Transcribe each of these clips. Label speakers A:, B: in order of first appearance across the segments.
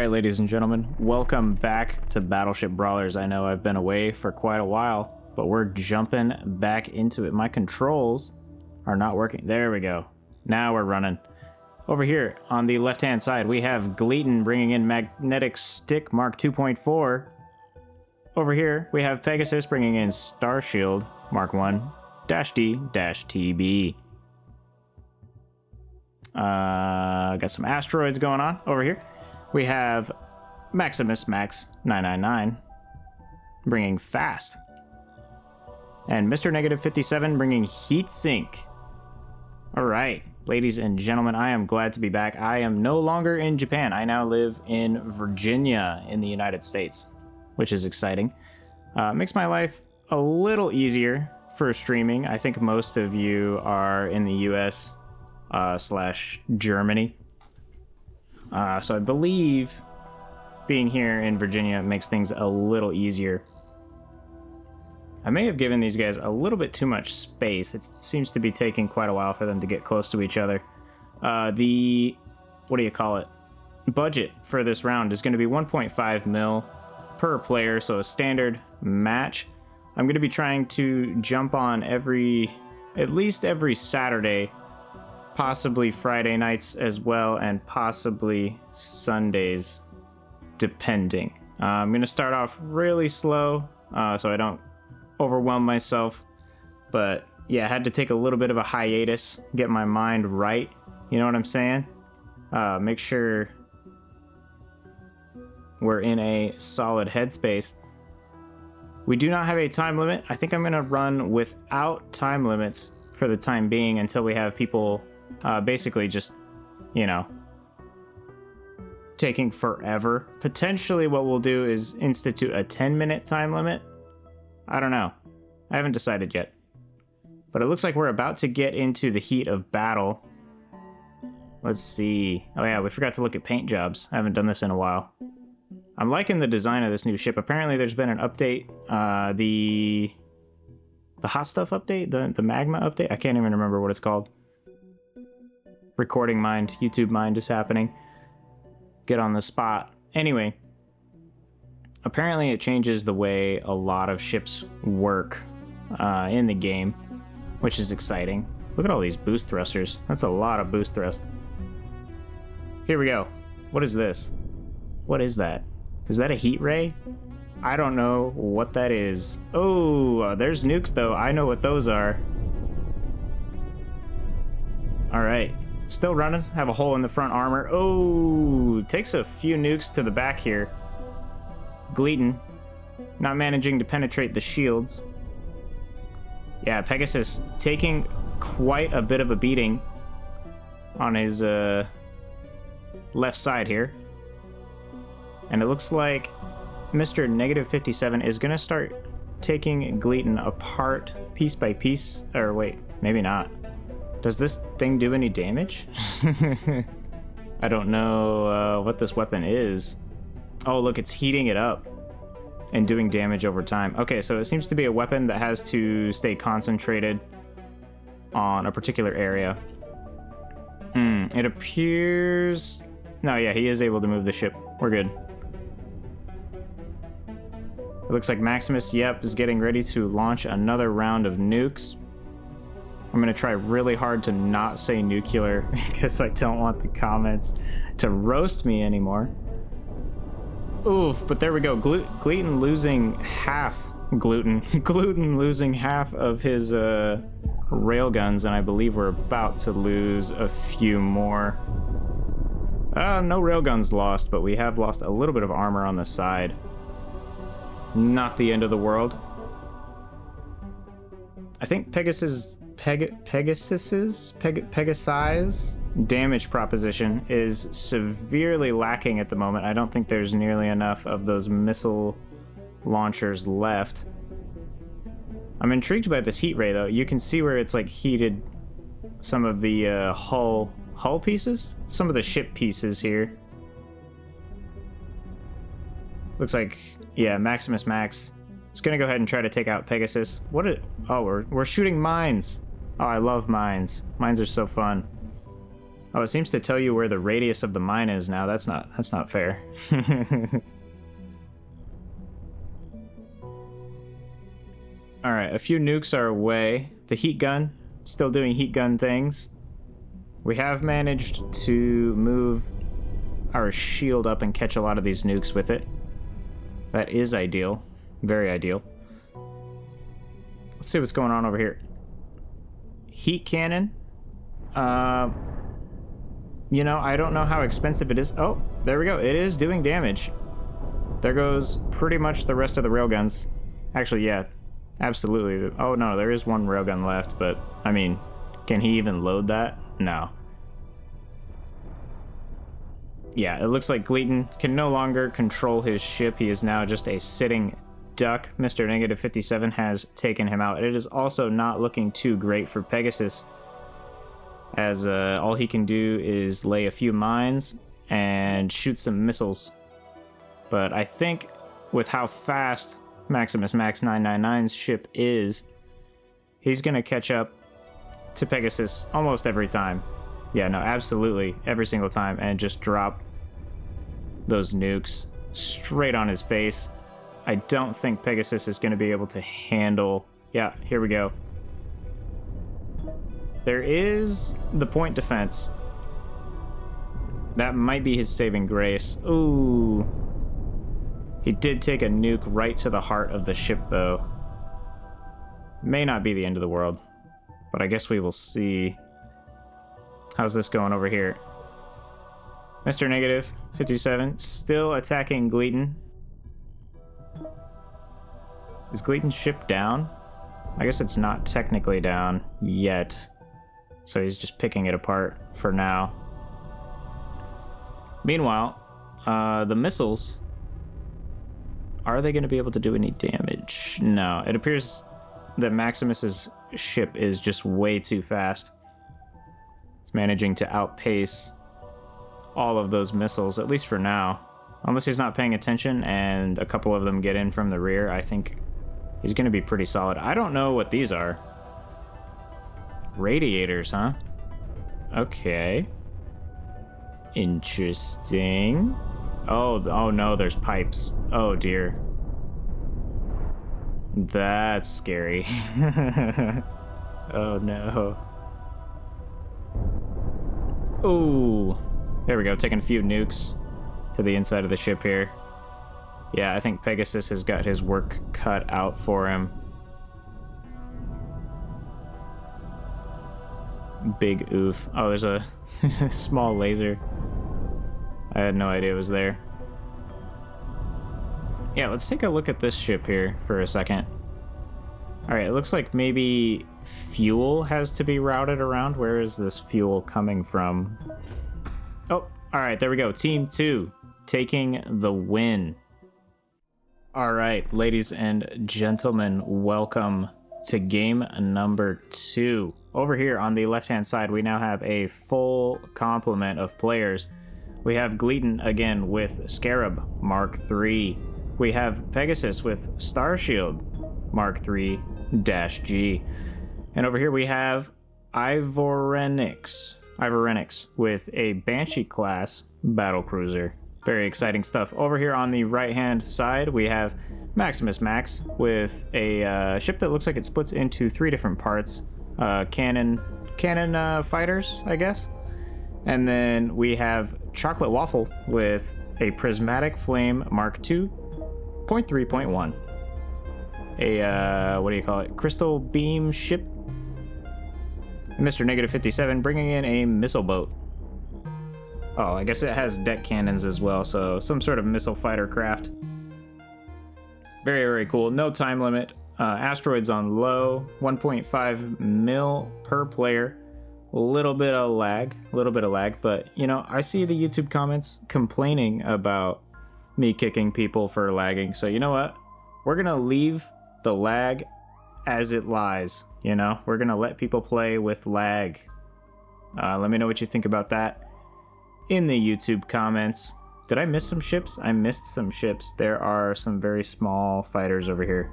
A: Alright, ladies and gentlemen, welcome back to Battleship Brawlers. I know I've been away for quite a while, but we're jumping back into it. My controls are not working. There we go. Now we're running. Over here on the left-hand side, we have Gleaton bringing in Magnetic Stick Mark 2.4. Over here, we have Pegasus bringing in Star Shield Mark 1-D-TB. Got some asteroids going on over here. We have Maximus Max 999 bringing Fast. And Mr. Negative 57 bringing Heatsink. Alright, ladies and gentlemen, I am glad to be back. I am no longer in Japan. I now live in Virginia in the United States, which is exciting. Makes my life a little easier for streaming. I think most of you are in the US / Germany. So I believe being here in Virginia makes things a little easier. I may have given these guys a little bit too much space. It seems to be taking quite a while for them to get close to each other. What do you call it? Budget for this round is going to be 1.5 mil per player, so a standard match. I'm going to be trying to jump on at least every Saturday, possibly Friday nights as well, and possibly Sundays, depending. I'm going to start off really slow so I don't overwhelm myself. But yeah, I had to take a little bit of a hiatus, get my mind right. You know what I'm saying? Make sure we're in a solid headspace. We do not have a time limit. I think I'm going to run without time limits for the time being until we have people basically just, you know, taking forever. Potentially what we'll do is institute a 10-minute time limit. I don't know. I haven't decided yet. But it looks like we're about to get into the heat of battle. Let's see. Oh yeah, we forgot to look at paint jobs. I haven't done this in a while. I'm liking the design of this new ship. Apparently there's been an update. The hot stuff update? The magma update? I can't even remember what it's called. Recording mind, YouTube mind is happening. Get on the spot. Anyway, apparently it changes the way a lot of ships work in the game, which is exciting. Look at all these boost thrusters. That's a lot of boost thrust. Here we go. What is this? What is that? Is that a heat ray? I don't know what that is. Oh, there's nukes though. I know what those are. All right. Still running. Have a hole in the front armor. Oh, takes a few nukes to the back here. Gleaton not managing to penetrate the shields. Yeah, Pegasus taking quite a bit of a beating on his left side here. And it looks like Mr. Negative 57 is going to start taking Gleaton apart piece by piece. Or wait, maybe not. Does this thing do any damage? I don't know what this weapon is. Oh, look, it's heating it up and doing damage over time. Okay, so it seems to be a weapon that has to stay concentrated on a particular area. It appears... No, yeah, he is able to move the ship. We're good. It looks like Maximus, yep, is getting ready to launch another round of nukes. I'm going to try really hard to not say nuclear because I don't want the comments to roast me anymore. Oof, but there we go. Gleaton losing half. Gluten losing half of his railguns, and I believe we're about to lose a few more. No railguns lost, but we have lost a little bit of armor on the side. Not the end of the world. I think Pegasus's damage proposition is severely lacking at the moment. I don't think there's nearly enough of those missile launchers left. I'm intrigued by this heat ray though. You can see where it's like heated some of the hull pieces, some of the ship pieces here. Looks like, yeah, Maximus Max. It's gonna go ahead and try to take out Pegasus. Oh, we're shooting mines. Oh, I love mines. Mines are so fun. Oh, it seems to tell you where the radius of the mine is now. That's not fair. All right, a few nukes are away. The heat gun, still doing heat gun things. We have managed to move our shield up and catch a lot of these nukes with it. That is ideal. Very ideal. Let's see what's going on over here. Heat cannon. You know, I don't know how expensive it is. Oh, there we go. It is doing damage. There goes pretty much the rest of the railguns. Actually, yeah, absolutely. Oh, no, there is one railgun left, but, I mean, can he even load that? No. Yeah, it looks like Gleaton can no longer control his ship. He is now just a sitting duck. Mr. Negative 57 has taken him out. It is also not looking too great for Pegasus, as all he can do is lay a few mines and shoot some missiles. But I think with how fast Maximus Max 999's ship is, he's going to catch up to Pegasus almost every time. Yeah, no, absolutely every single time, and just drop those nukes straight on his face. I don't think Pegasus is going to be able to handle... Yeah, here we go. There is the point defense. That might be his saving grace. Ooh. He did take a nuke right to the heart of the ship, though. May not be the end of the world, but I guess we will see. How's this going over here? Mr. Negative 57 still attacking Gleaton. Is Gleaton's ship down? I guess it's not technically down yet, so he's just picking it apart for now. Meanwhile, the missiles, are they going to be able to do any damage? No, it appears that Maximus's ship is just way too fast. It's managing to outpace all of those missiles, at least for now. Unless he's not paying attention and a couple of them get in from the rear, I think he's going to be pretty solid. I don't know what these are. Radiators, huh? Okay. Interesting. Oh no, there's pipes. Oh dear. That's scary. Oh no. Ooh. There we go, taking a few nukes to the inside of the ship here. Yeah, I think Pegasus has got his work cut out for him. Big oof. Oh, there's a small laser. I had no idea it was there. Yeah, let's take a look at this ship here for a second. Alright, it looks like maybe fuel has to be routed around. Where is this fuel coming from? Oh, alright, there we go. Team 2 taking the win. Alright, ladies and gentlemen, welcome to game number 2. Over here on the left-hand side, we now have a full complement of players. We have Gleaton again with Scarab Mark III. We have Pegasus with Starshield Mark III-G. And over here we have Ivorenix with a Banshee class battlecruiser. Very exciting stuff. Over here on the right-hand side, we have Maximus Max with a ship that looks like it splits into 3 different parts. Cannon fighters, I guess. And then we have Chocolate Waffle with a Prismatic Flame Mark II, 0.3.1. A, what do you call it? Crystal Beam ship. And Mr. Negative 57 bringing in a missile boat. Oh, I guess it has deck cannons as well, so some sort of missile fighter craft. Very, very cool. No time limit. Asteroids on low. 1.5 mil per player. A little bit of lag, but you know, I see the YouTube comments complaining about me kicking people for lagging, so you know what? We're gonna leave the lag as it lies, you know? We're gonna let people play with lag. Let me know what you think about that in the YouTube comments. Did I miss some ships? I missed some ships. There are some very small fighters over here.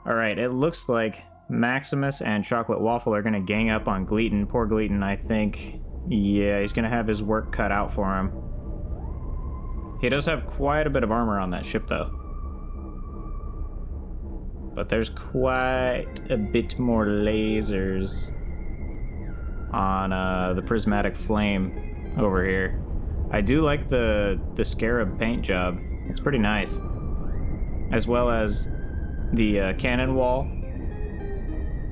A: Alright, it looks like Maximus and Chocolate Waffle are going to gang up on Gleaton. Poor Gleaton, I think. Yeah, he's going to have his work cut out for him. He does have quite a bit of armor on that ship, though. But there's quite a bit more lasers on the prismatic flame over here. I do like the scarab paint job. It's pretty nice. As well as the cannon wall.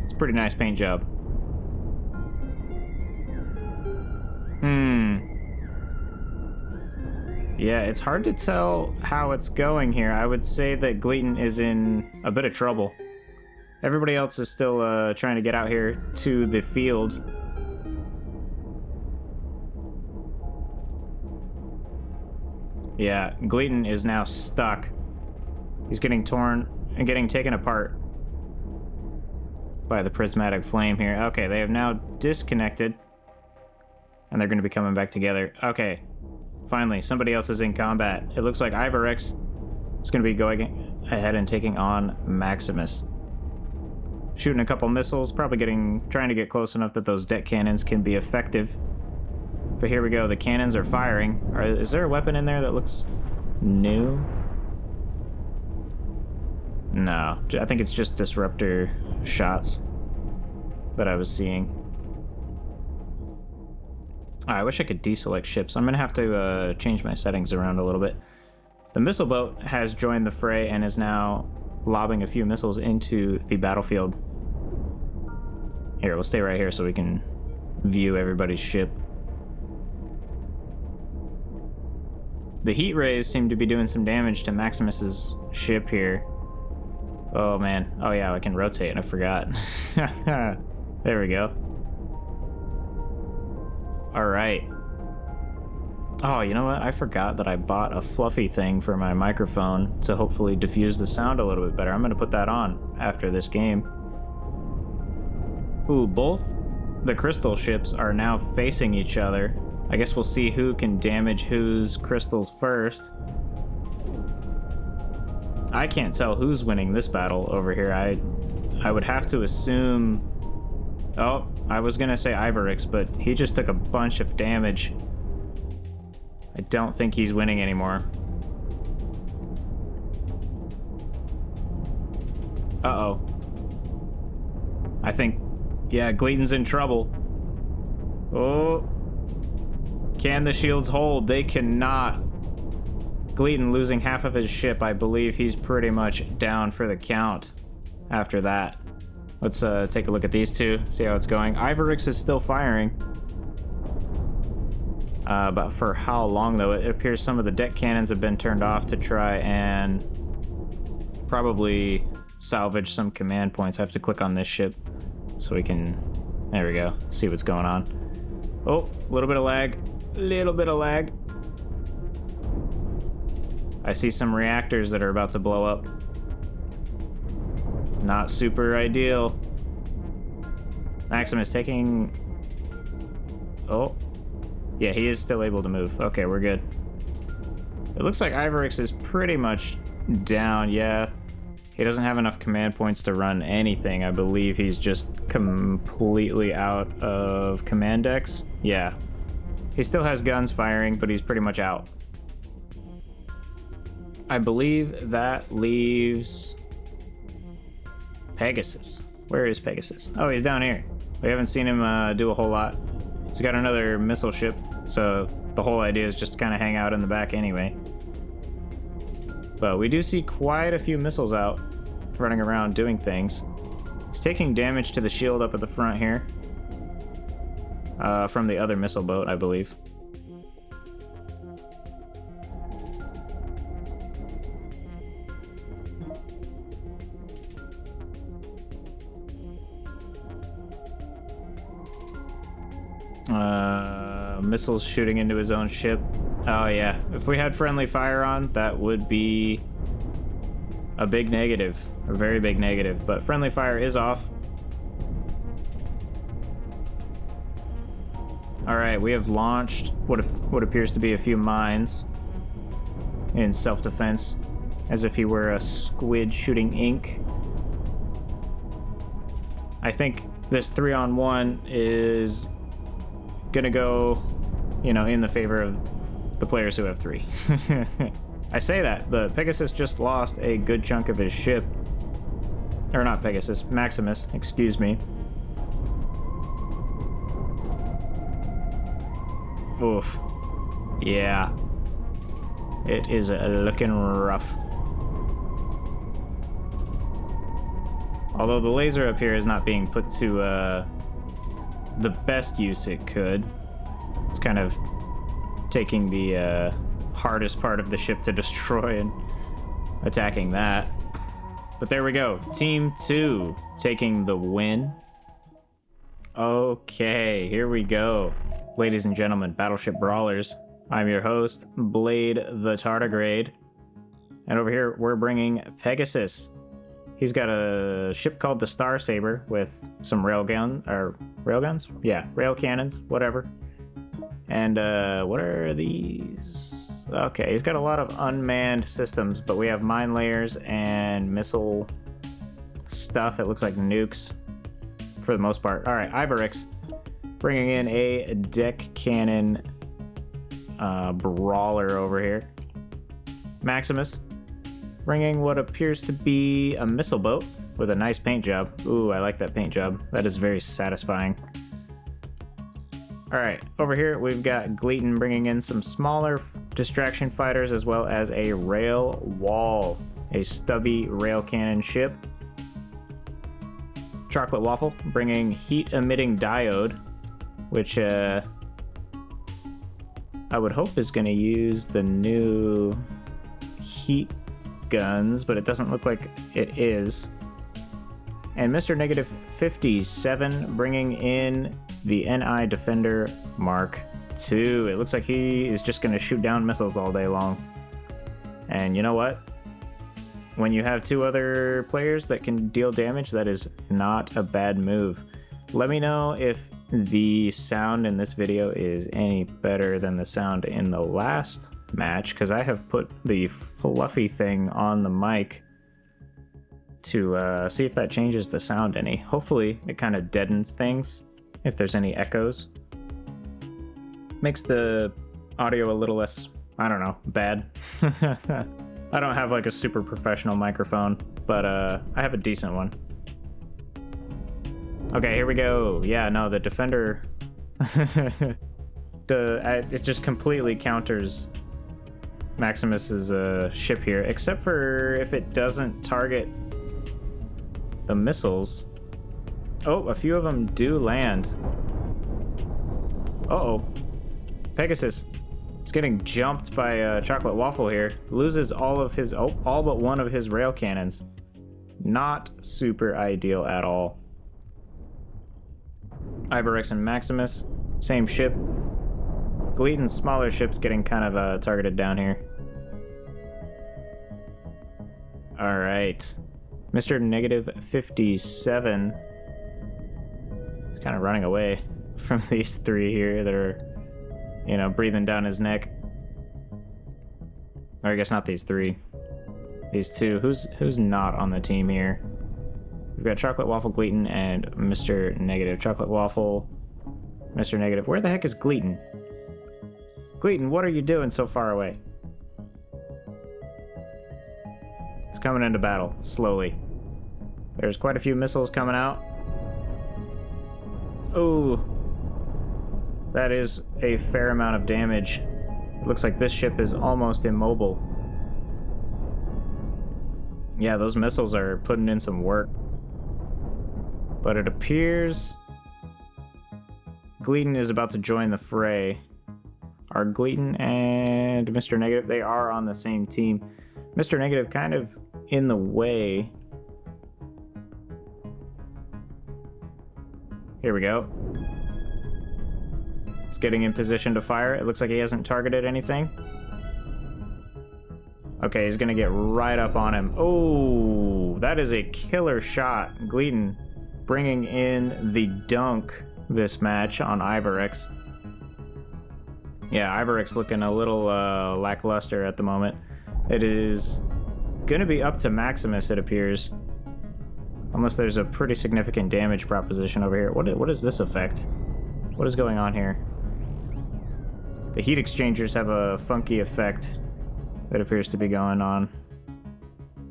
A: It's a pretty nice paint job. Yeah, it's hard to tell how it's going here. I would say that Gleaton is in a bit of trouble. Everybody else is still trying to get out here to the field. Yeah, Gleaton is now stuck. He's getting torn and getting taken apart by the prismatic flame here. Okay, they have now disconnected. And they're going to be coming back together. Okay, finally, somebody else is in combat. It looks like Ivorix is going to be going ahead and taking on Maximus. Shooting a couple missiles, probably trying to get close enough that those deck cannons can be effective. But here we go, the cannons are firing. Is there a weapon in there that looks new? No, I think it's just disruptor shots that I was seeing. I wish I could deselect ships. I'm gonna have to change my settings around a little bit. The missile boat has joined the fray and is now lobbing a few missiles into the battlefield. Here, we'll stay right here so we can view everybody's ship. The heat rays seem to be doing some damage to Maximus's ship here. Oh man, oh yeah, I can rotate, I forgot. There we go. Alright. Oh, you know what? I forgot that I bought a fluffy thing for my microphone to hopefully diffuse the sound a little bit better. I'm going to put that on after this game. Ooh, both the crystal ships are now facing each other. I guess we'll see who can damage whose crystals first. I can't tell who's winning this battle over here. I would have to assume... Oh, I was gonna say Ivorix, but he just took a bunch of damage. I don't think he's winning anymore. Uh-oh. I think, yeah, Gleaton's in trouble. Oh. Can the shields hold? They cannot. Gleaton losing half of his ship. I believe he's pretty much down for the count after that. Let's take a look at these two, see how it's going. Ivorix is still firing. But for how long, though? It appears some of the deck cannons have been turned off to try and probably salvage some command points. I have to click on this ship so we can, there we go, see what's going on. Oh, a little bit of lag. Little bit of lag. I see some reactors that are about to blow up. Not super ideal. Maximus taking... Oh. Yeah, he is still able to move. Okay, we're good. It looks like Ivorix is pretty much down, yeah. He doesn't have enough command points to run anything. I believe he's just completely out of command decks. Yeah. He still has guns firing, but he's pretty much out. I believe that leaves... Pegasus. Where is Pegasus? Oh, he's down here. We haven't seen him do a whole lot. He's got another missile ship, so the whole idea is just to kind of hang out in the back anyway. But we do see quite a few missiles out, running around doing things. He's taking damage to the shield up at the front here. From the other missile boat, I believe. Missiles shooting into his own ship. Oh yeah, if we had friendly fire on, that would be a big negative, a very big negative, but friendly fire is off. Alright, we have launched what appears to be a few mines in self-defense, as if he were a squid shooting ink. I think this 3-on-1 is gonna go, you know, in the favor of the players who have 3. I say that, but Pegasus just lost a good chunk of his ship. Or not Pegasus, Maximus, excuse me. Oof. Yeah. It is looking rough. Although the laser up here is not being put to the best use it could. It's kind of taking the hardest part of the ship to destroy and attacking that. But there we go. Team 2 taking the win. Okay, here we go. Ladies and gentlemen, Battleship Brawlers. I'm your host, Blade the Tardigrade. And over here, we're bringing Pegasus. He's got a ship called the Star Saber with some railguns? Yeah, rail cannons, whatever. And what are these? Okay, he's got a lot of unmanned systems, but we have mine layers and missile stuff. It looks like nukes for the most part. All right, Ivorix bringing in a deck cannon brawler over here. Maximus bringing what appears to be a missile boat with a nice paint job. Ooh, I like that paint job. That is very satisfying. All right, over here we've got Gleaton bringing in some smaller distraction fighters as well as a rail wall, a stubby rail cannon ship. Chocolate Waffle bringing heat emitting diode, which I would hope is going to use the new heat guns, but it doesn't look like it is. And Mr. Negative 57 bringing in the NI Defender Mark II. It looks like he is just going to shoot down missiles all day long. And you know what? When you have 2 other players that can deal damage, that is not a bad move. Let me know if the sound in this video is any better than the sound in the last match, because I have put the fluffy thing on the mic to see if that changes the sound any. Hopefully it kind of deadens things if there's any echoes. Makes the audio a little less, I don't know, bad. I don't have like a super professional microphone, but I have a decent one. Okay, here we go. Yeah, no, the Defender, it just completely counters Maximus's ship here, except for if it doesn't target the missiles. Oh, a few of them do land. Uh-oh. Pegasus is getting jumped by Chocolate Waffle here. Loses all of his, all but one of his rail cannons. Not super ideal at all. Ivorix and Maximus, same ship. Gleaton's smaller ship's getting kind of targeted down here. All right. Mr. Negative 57 is kind of running away from these 3 here that are, you know, breathing down his neck. Or I guess not these 3. These 2. Who's not on the team here? We've got Chocolate Waffle, Gleaton, and Mr. Negative. Chocolate Waffle, Mr. Negative. Where the heck is Gleaton? Gleaton, what are you doing so far away? He's coming into battle, slowly. There's quite a few missiles coming out. Ooh. That is a fair amount of damage. It looks like this ship is almost immobile. Yeah, those missiles are putting in some work. But it appears Gleaton is about to join the fray. Are Gleaton and Mr. Negative, they are on the same team. Mr. Negative kind of in the way. Here we go. He's getting in position to fire. It looks like he hasn't targeted anything. Okay, he's gonna get right up on him. Oh, that is a killer shot. Gleaton bringing in the dunk this match on Ivorix. Yeah, Ivorix looking a little lackluster at the moment. It is gonna be up to Maximus, it appears. Unless there's a pretty significant damage proposition over here. What is this effect? What is going on here? The heat exchangers have a funky effect that appears to be going on.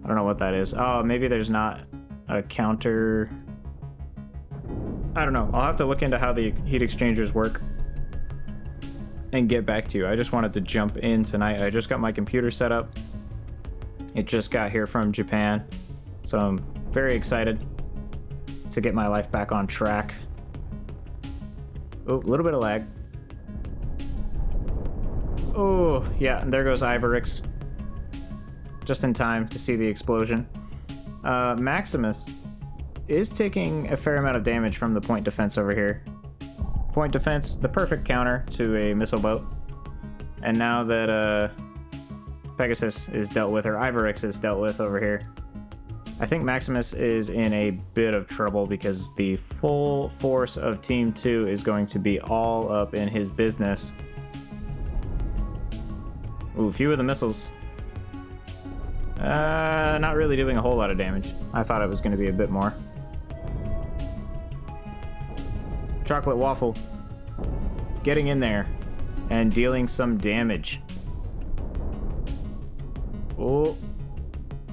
A: I don't know what that is. Oh, maybe there's not a counter. I don't know. I'll have to look into how the heat exchangers work and get back to you. I just wanted to jump in tonight. I just got my computer set up. It just got here from Japan. So I'm very excited to get my life back on track. Oh, a little bit of lag. Oh, yeah, and there goes Ivorix. Just in time to see the explosion. Maximus is taking a fair amount of damage from the point defense over here. Point defense, the perfect counter to a missile boat. And now that Pegasus is dealt with, or Ivorix is dealt with over here, I think Maximus is in a bit of trouble because the full force of Team 2 is going to be all up in his business. Ooh, few of the missiles. Not really doing a whole lot of damage. I thought it was going to be a bit more. Chocolate Waffle getting in there and dealing some damage. Oh,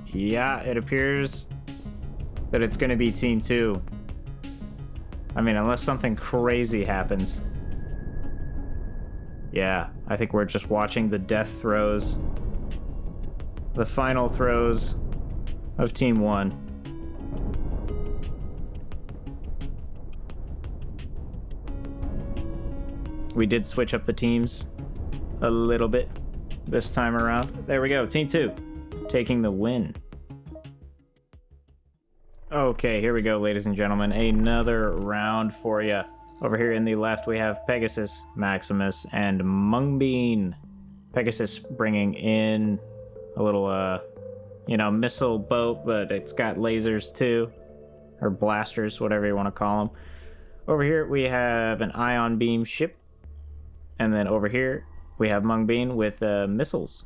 A: yeah, it appears that it's going to be Team 2. I mean, unless something crazy happens. Yeah, I think we're just watching the death throes. The final throws of Team 1. We did switch up the teams a little bit this time around. There we go, Team 2 taking the win. Okay, here we go, ladies and gentlemen. Another round for you. Over here in the left, we have Pegasus, Maximus, and Mungbean. Pegasus bringing in a little, missile boat, but it's got lasers too. Or blasters, whatever you want to call them. Over here, we have an ion beam ship. And then over here, we have Mungbean with missiles.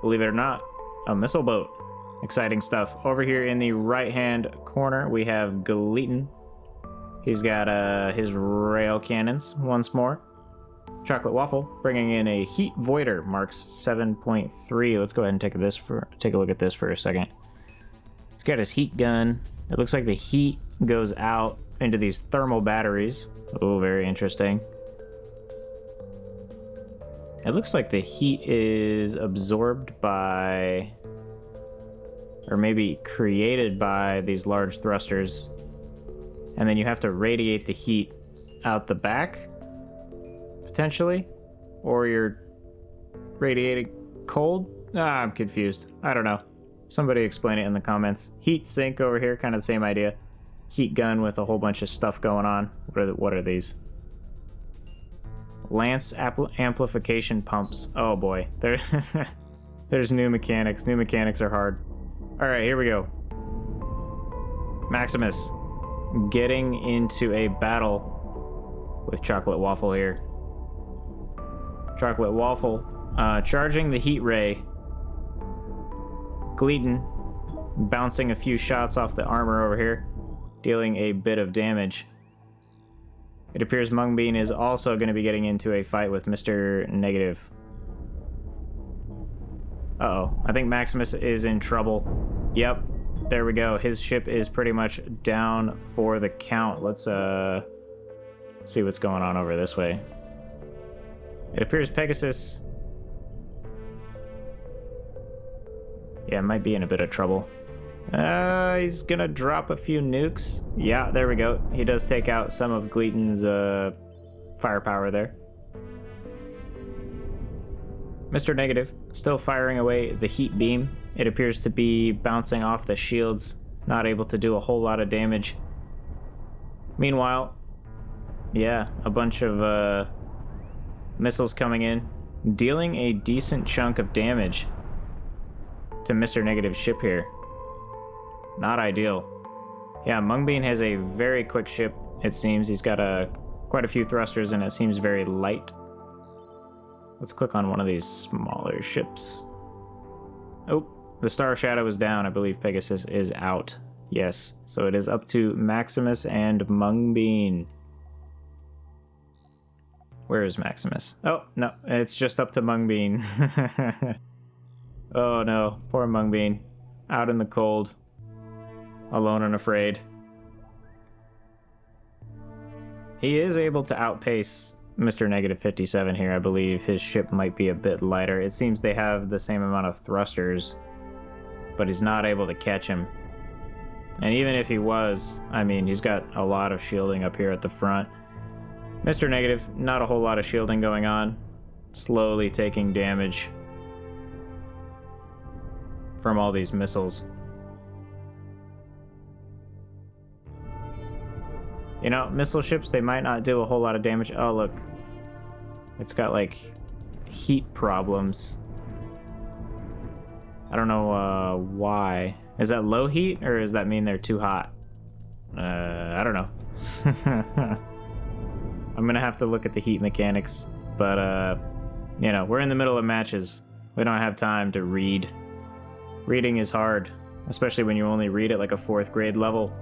A: Believe it or not, a missile boat. Exciting stuff. Over here in the right-hand corner, we have Gleaton. He's got his rail cannons once more. Chocolate Waffle bringing in a Heat Voider, marks 7.3. Let's go ahead and take a look at this for a second. He's got his heat gun. It looks like the heat goes out into these thermal batteries. Oh, very interesting. It looks like the heat is absorbed by, or maybe created by, these large thrusters. And then you have to radiate the heat out the back, potentially. Or you're radiating cold? I'm confused. I don't know. Somebody explain it in the comments. Heat sink over here, kind of the same idea. Heat gun with a whole bunch of stuff going on. What are these? Lance amplification pumps. Oh boy. There's new mechanics. New mechanics are hard. Alright, here we go. Maximus getting into a battle with Chocolate Waffle here. Chocolate Waffle charging the heat ray. Gleaton bouncing a few shots off the armor over here, dealing a bit of damage. It appears Mungbean is also going to be getting into a fight with Mr. Negative. Uh-oh. I think Maximus is in trouble. Yep. There we go. His ship is pretty much down for the count. Let's see what's going on over this way. It appears Pegasus... yeah, might be in a bit of trouble. He's gonna drop a few nukes. Yeah, there we go. He does take out some of Gleaton's firepower there. Mr. Negative still firing away the heat beam. It appears to be bouncing off the shields, not able to do a whole lot of damage. Meanwhile, yeah, a bunch of missiles coming in, dealing a decent chunk of damage to Mr. Negative's ship here. Not ideal. Yeah, Mungbean has a very quick ship, it seems. He's got quite a few thrusters, and it seems very light. Let's click on one of these smaller ships. Oh, the Star Shadow is down. I believe Pegasus is out. Yes, so it is up to Maximus and Mungbean. Where is Maximus? Oh, no, it's just up to Mungbean. Oh no, poor Mungbean. Out in the cold. Alone and afraid. He is able to outpace Mr. Negative 57 here, I believe. His ship might be a bit lighter. It seems they have the same amount of thrusters, but he's not able to catch him. And even if he was, I mean, he's got a lot of shielding up here at the front. Mr. Negative, not a whole lot of shielding going on. Slowly taking damage from all these missiles. You know, missile ships, they might not do a whole lot of damage. Oh, look. It's got, like, heat problems. I don't know why. Is that low heat, or does that mean they're too hot? I don't know. I'm gonna have to look at the heat mechanics. But, you know, we're in the middle of matches. We don't have time to read. Reading is hard, especially when you only read at, like, a 4th grade level.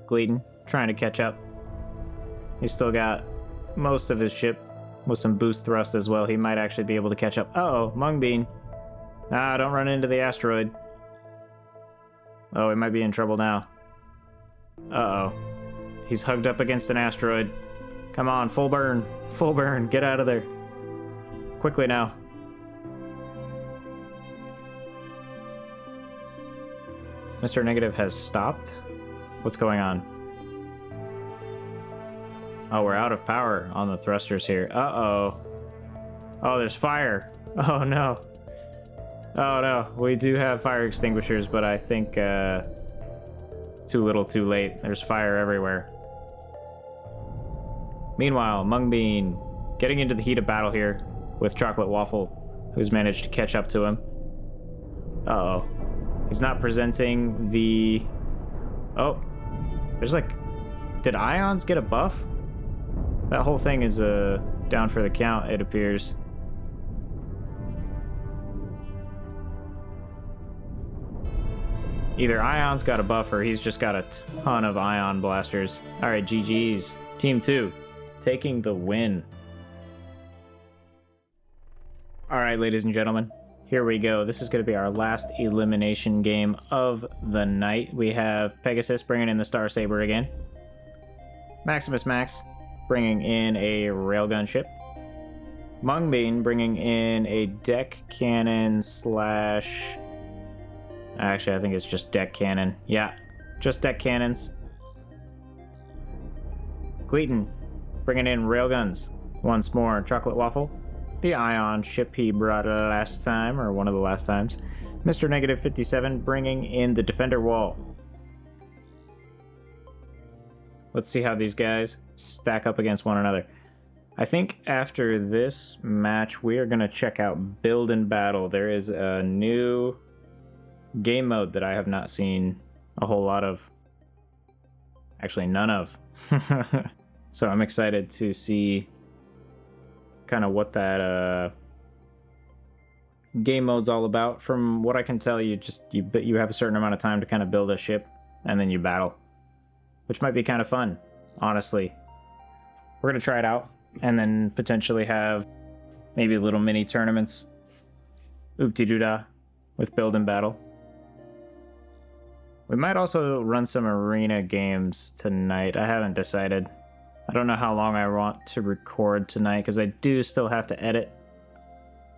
A: Gleaton, trying to catch up. He's still got most of his ship with some boost thrust as well. He might actually be able to catch up. Uh-oh, Mungbean. Ah, don't run into the asteroid. Oh, he might be in trouble now. Uh-oh. He's hugged up against an asteroid. Come on, full burn. Full burn. Get out of there. Quickly now. Mr. Negative has stopped. What's going on? Oh, we're out of power on the thrusters here. Uh-oh. Oh, there's fire. Oh, no. Oh, no. We do have fire extinguishers, but I think, too little, too late. There's fire everywhere. Meanwhile, Mungbean getting into the heat of battle here with Chocolate Waffle, who's managed to catch up to him. Uh-oh. He's not presenting the... Oh. There's like... Did ions get a buff? That whole thing is down for the count, it appears. Either ions got a buff or he's just got a ton of ion blasters. Alright, GG's. Team 2, taking the win. Alright, ladies and gentlemen, here we go. This is going to be our last elimination game of the night. We have Pegasus bringing in the Star Saber again. Maximus Max bringing in a railgun ship. Mungbean bringing in a deck cannon slash... Actually, I think it's just deck cannon. Yeah, just deck cannons. Gleaton bringing in railguns. Once more, Chocolate Waffle. The ion ship he brought last time, or one of the last times. Mr. Negative 57 bringing in the Defender Wall. Let's see how these guys stack up against one another. I think after this match, we are going to check out Build and Battle. There is a new game mode that I have not seen a whole lot of. Actually, none of. So I'm excited to see kind of what that game mode's all about. From what I can tell, you have a certain amount of time to kind of build a ship and then you battle, which might be kind of fun, honestly. We're gonna try it out and then potentially have maybe little mini tournaments, oop-de-doo-dah, with Build and Battle. We might also run some arena games tonight. I haven't decided. I don't know how long I want to record tonight because I do still have to edit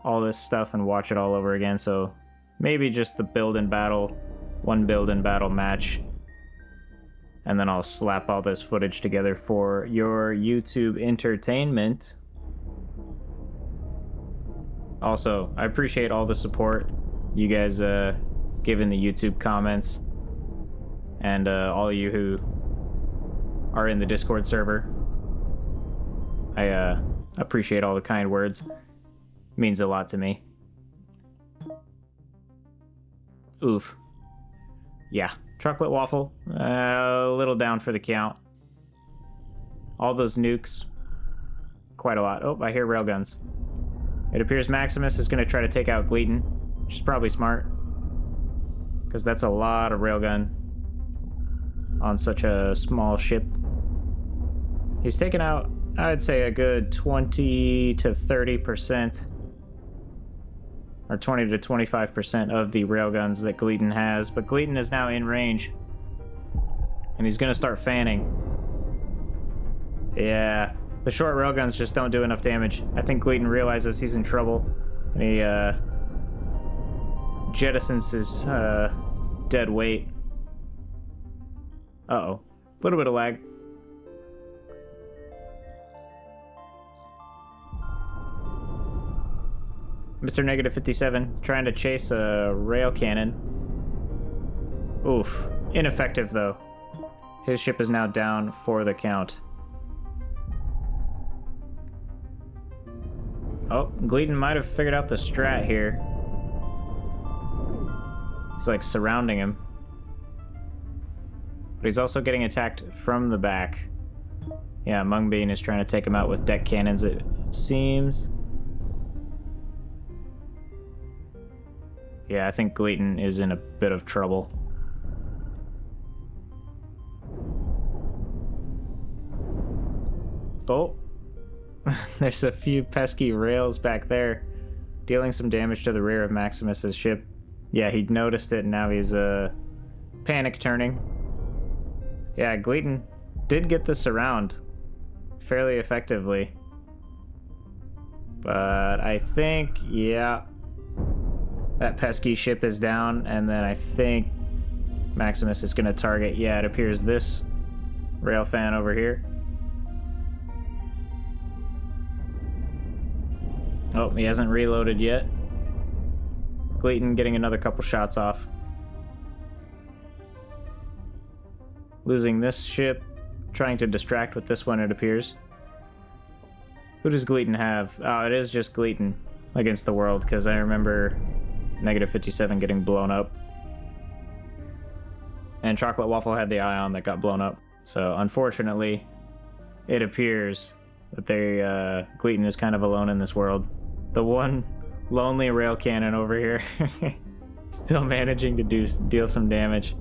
A: all this stuff and watch it all over again. So maybe just the Build and Battle, one Build and Battle match. And then I'll slap all this footage together for your YouTube entertainment. Also, I appreciate all the support you guys give in the YouTube comments. And all of you who are in the Discord server. I appreciate all the kind words. Means a lot to me. Oof. Yeah, Chocolate Waffle, a little down for the count. All those nukes quite a lot. Oh, I hear railguns. It appears Maximus is going to try to take out Gleaton, which is probably smart, because that's a lot of railgun on such a small ship. He's taken out, I'd say, a good 20 to 30%, or 20 to 25% of the railguns that Gleaton has, but Gleaton is now in range, and he's going to start fanning. Yeah, the short railguns just don't do enough damage. I think Gleaton realizes he's in trouble, and he jettisons his dead weight. Uh-oh. A little bit of lag. Mr. Negative 57 trying to chase a rail cannon. Oof. Ineffective, though. His ship is now down for the count. Oh, Gleaton might have figured out the strat here. He's like surrounding him. But he's also getting attacked from the back. Yeah, Mungbean is trying to take him out with deck cannons, it seems. Yeah, I think Gleaton is in a bit of trouble. Oh. There's a few pesky rails back there, dealing some damage to the rear of Maximus's ship. Yeah, he'd noticed it, and now he's panic turning. Yeah, Gleaton did get the surround fairly effectively. But I think, yeah, that pesky ship is down, and then I think Maximus is going to target, yeah, it appears this rail fan over here. Oh, he hasn't reloaded yet. Gleaton getting another couple shots off. Losing this ship. Trying to distract with this one, it appears. Who does Gleaton have? Oh, it is just Gleaton against the world, because I remember Negative 57 getting blown up. And Chocolate Waffle had the Ion that got blown up. So, unfortunately, it appears that Gleaton is kind of alone in this world. The one lonely rail cannon over here. Still managing to deal some damage.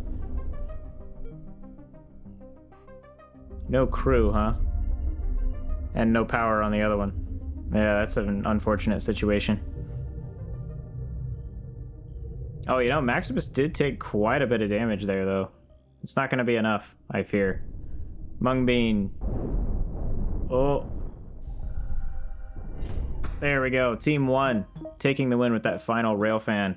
A: No crew, huh? And no power on the other one. Yeah, that's an unfortunate situation. Oh, you know, Maximus did take quite a bit of damage there, though. It's not going to be enough, I fear. Mungbean. Oh. There we go. Team 1 taking the win with that final railfan.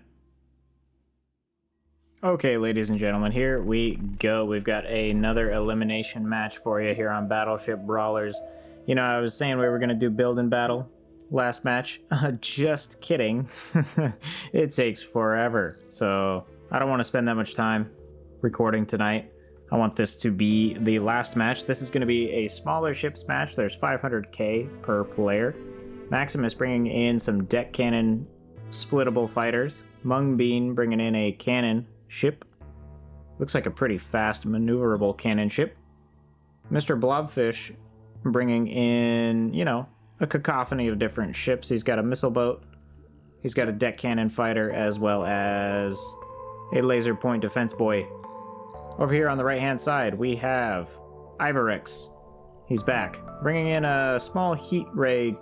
A: Okay, ladies and gentlemen, here we go. We've got another elimination match for you here on Battleship Brawlers. You know, I was saying we were going to do build and battle last match. Just kidding. It takes forever. So I don't want to spend that much time recording tonight. I want this to be the last match. This is going to be a smaller ships match. There's 500k per player. Maximus bringing in some deck cannon splittable fighters. Mungbean bringing in a cannon ship. Looks like a pretty fast maneuverable cannon ship. Mr. Blobfish bringing in, you know, a cacophony of different ships. He's got a missile boat. He's got a deck cannon fighter as well as a laser point defense boy. Over here on the right hand side we have Ivorix. He's back. Bringing in a small heat ray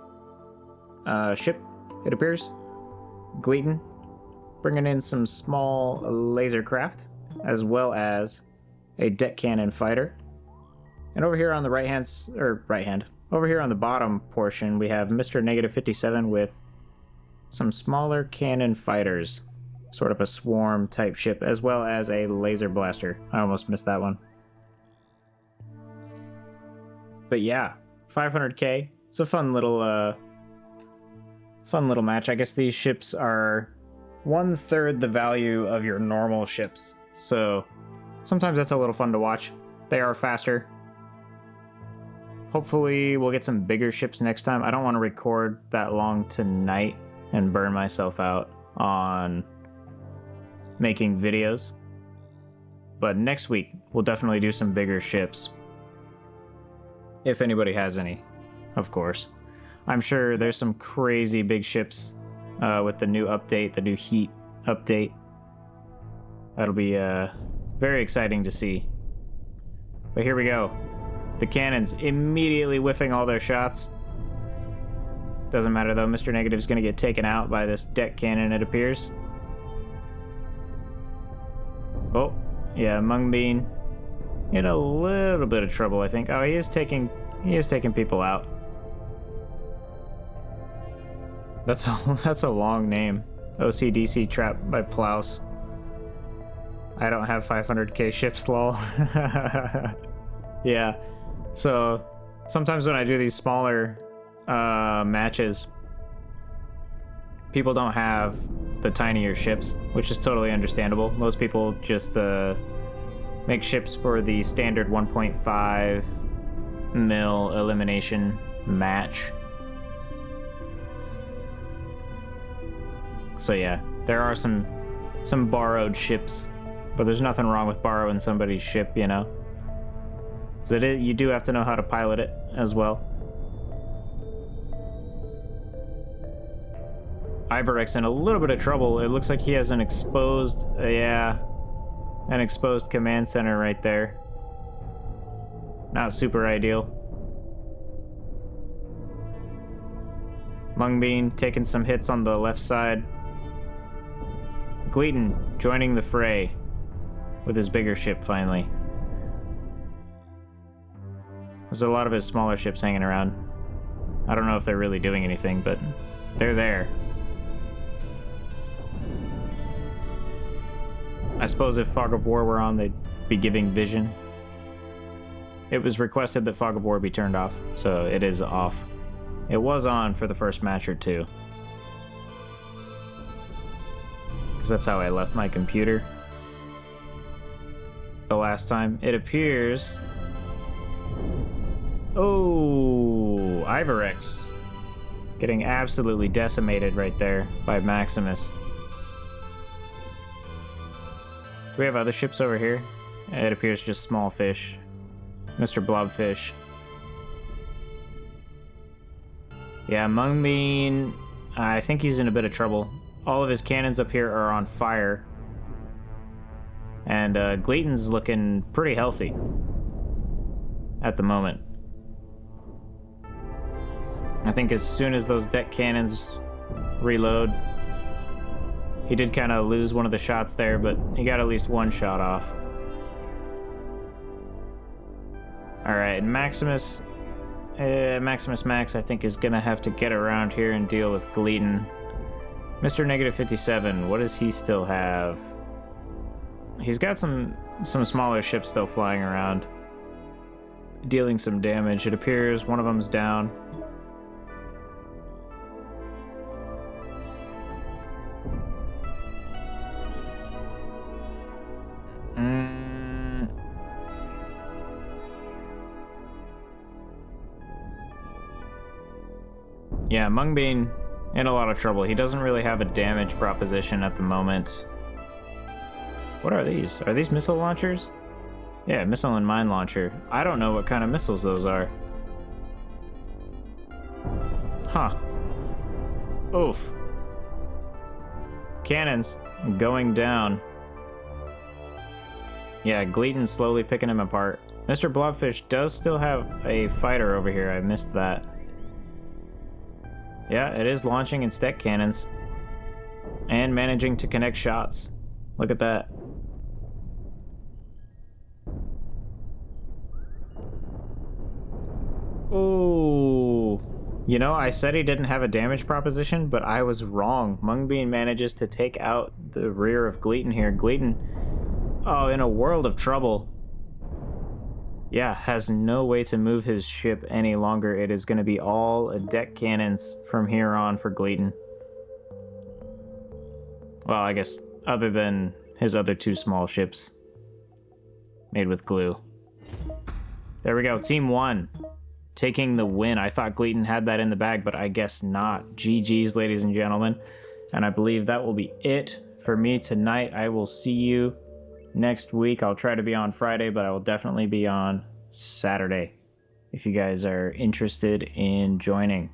A: ship, it appears. Gleaton bringing in some small laser craft as well as a deck cannon fighter. And over here on the over here on the bottom portion we have Mr. Negative 57 with some smaller cannon fighters, sort of a swarm type ship, as well as a laser blaster. I almost missed that one. But yeah, 500k. It's a fun little match. I guess these ships are 1/3 the value of your normal ships, so sometimes that's a little fun to watch. They are faster. Hopefully we'll get some bigger ships next time. I don't want to record that long tonight and burn myself out on making videos, but next week we'll definitely do some bigger ships, if anybody has any, of course. I'm sure there's some crazy big ships with the new update, the new heat update. That'll be very exciting to see. But here we go. The cannons immediately whiffing all their shots. Doesn't matter though, Mr. Negative's gonna get taken out by this deck cannon, it appears. Oh, yeah, Mung Bean in a little bit of trouble, I think. Oh, he is taking people out. That's a long name. OCDC Trap by Plouse. I don't have 500k ships, lol. Yeah, so sometimes when I do these smaller matches, people don't have the tinier ships, which is totally understandable. Most people just make ships for the standard 1.5 mil elimination match. So yeah, there are some borrowed ships, but there's nothing wrong with borrowing somebody's ship, you know? So you do have to know how to pilot it as well. Ivorex in a little bit of trouble. It looks like he has an exposed, an exposed command center right there. Not super ideal. Mung Bean taking some hits on the left side. Gleaton joining the fray with his bigger ship finally. There's a lot of his smaller ships hanging around. I don't know if they're really doing anything, but they're there. I suppose if Fog of War were on, they'd be giving vision. It was requested that Fog of War be turned off, so it is off. It was on for the first match or two, because that's how I left my computer the last time. It appears... Oh, Ivorex getting absolutely decimated right there by Maximus. Do we have other ships over here? It appears just small fish. Mr. Blobfish. Yeah, Mung Bean, I think he's in a bit of trouble. All of his cannons up here are on fire. And Gleaton's looking pretty healthy at the moment. I think as soon as those deck cannons reload, he did kind of lose one of the shots there, but he got at least one shot off. Alright, Maximus Max, I think, is gonna have to get around here and deal with Gleaton. Mr. Negative 57, what does he still have? He's got some smaller ships still flying around, dealing some damage. It appears one of them's down. Yeah, Mung Bean in a lot of trouble. He doesn't really have a damage proposition at the moment. What are these? Are these missile launchers? Yeah, missile and mine launcher. I don't know what kind of missiles those are. Huh. Oof. Cannons going down. Yeah, Gleaton's slowly picking him apart. Mr. Blobfish does still have a fighter over here. I missed that. Yeah, it is launching its deck cannons. And managing to connect shots. Look at that. Ooh. You know, I said he didn't have a damage proposition, but I was wrong. Mung Bean manages to take out the rear of Gleaton here. Gleaton, oh, in a world of trouble. Yeah, has no way to move his ship any longer. It is going to be all deck cannons from here on for Gleaton. Well, I guess other than his other two small ships made with glue. There we go, Team 1 taking the win. I thought Gleaton had that in the bag, but I guess not. GG's, ladies and gentlemen. And I believe that will be it for me tonight. I will see you next week. I'll try to be on Friday, but I will definitely be on Saturday if you guys are interested in joining.